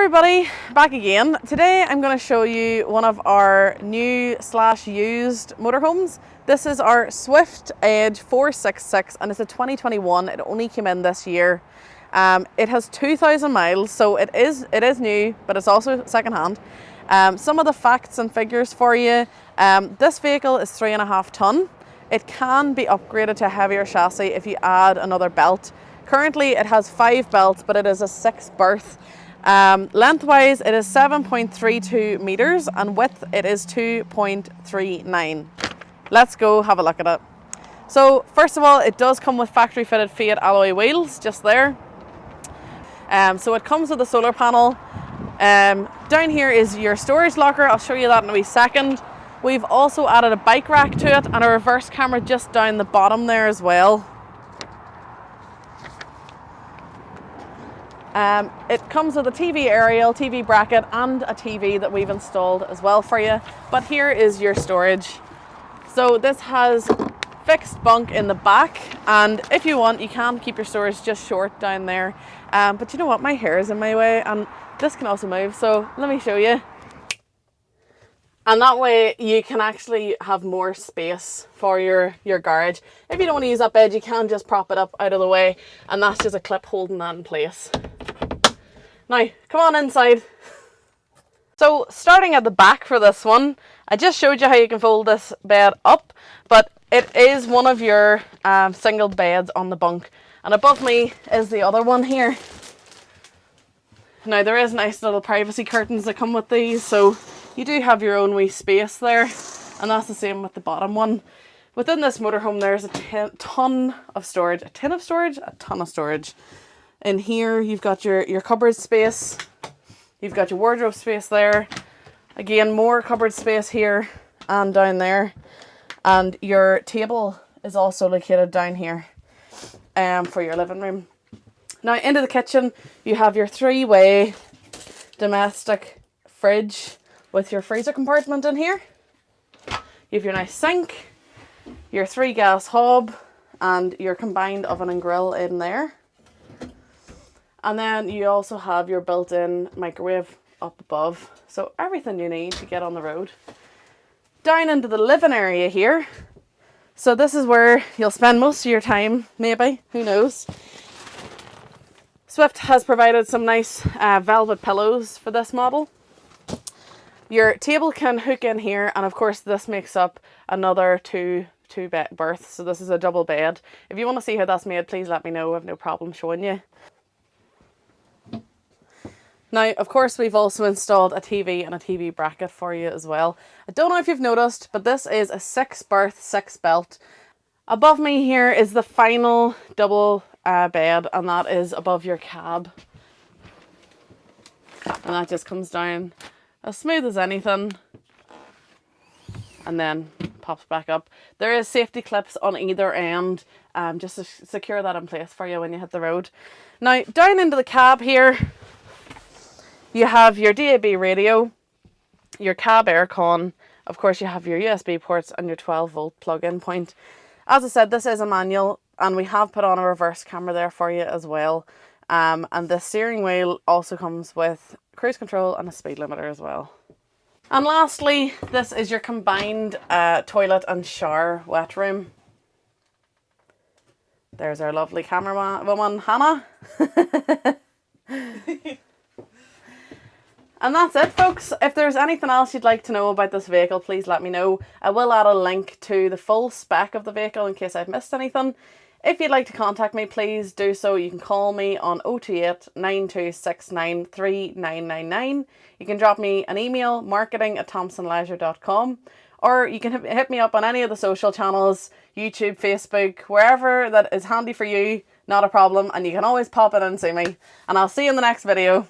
everybody, back again. Today I'm going to show you one of our new / used motorhomes. This is our Swift Edge 466 and it's a 2021. It only came in this year. It has 2,000 miles, so it is new, but it's also second-hand. Some of the facts and figures for you. This vehicle is 3.5 ton. It can be upgraded to a heavier chassis if you add another belt. Currently it has 5 belts, but it is a 6-berth. Lengthwise it is 7.32 meters and width it is 2.39. Let's go have a look at it. So first of all, it does come with factory fitted Fiat alloy wheels just there. So it comes with a solar panel. Down here is your storage locker. I'll show you that in a wee second. We've also added a bike rack to it and a reverse camera just down the bottom there as well. It comes with a TV aerial, TV bracket and a TV that we've installed as well for you. But here is your storage. So this has fixed bunk in the back, and if you want you can keep your storage just short down there. But you know what, my hair is in my way and this can also move, so let me show you. And that way you can actually have more space for your garage. If you don't want to use that bed, you can just prop it up out of the way, and that's just a clip holding that in place. Now, come on inside. So starting at the back for this one, I just showed you how you can fold this bed up, but it is one of your single beds on the bunk. And above me is the other one here. Now there is nice little privacy curtains that come with these, so you do have your own wee space there. And that's the same with the bottom one. Within this motorhome there's a ton of storage. A tin of storage? A ton of storage. In here you've got your cupboard space. You've got your wardrobe space there. Again, more cupboard space here and down there. And your table is also located down here for your living room. Now into the kitchen you have your 3-way domestic fridge with your freezer compartment in here. You have your nice sink, your 3 gas hob and your combined oven and grill in there. And then you also have your built-in microwave up above. So everything you need to get on the road. Down into the living area here. So this is where you'll spend most of your time, maybe, who knows. Swift has provided some nice velvet pillows for this model. Your table can hook in here, and of course this makes up another two berths. So this is a double bed. If you want to see how that's made, please let me know. I have no problem showing you. Now, of course, we've also installed a TV and a TV bracket for you as well. I don't know if you've noticed, but this is a 6-berth, 6-belt. Above me here is the final double bed, and that is above your cab. And that just comes down as smooth as anything. And then pops back up. There is safety clips on either end, just to secure that in place for you when you hit the road. Now, down into the cab here, you have your DAB radio, your cab aircon, of course you have your USB ports and your 12-volt plug-in point. As I said, this is a manual and we have put on a reverse camera there for you as well. And the steering wheel also comes with cruise control and a speed limiter as well. And lastly, this is your combined toilet and shower wet room. There's our lovely camerawoman, Hannah. And that's it, folks. If there's anything else you'd like to know about this vehicle, please let me know. I will add a link to the full spec of the vehicle in case I've missed anything. If you'd like to contact me, please do so. You can call me on 028 9269 3999. You can drop me an email, marketing@thompsonleisure.com, or you can hit me up on any of the social channels, YouTube, Facebook, wherever that is handy for you. Not a problem, and you can always pop in and see me. And I'll see you in the next video.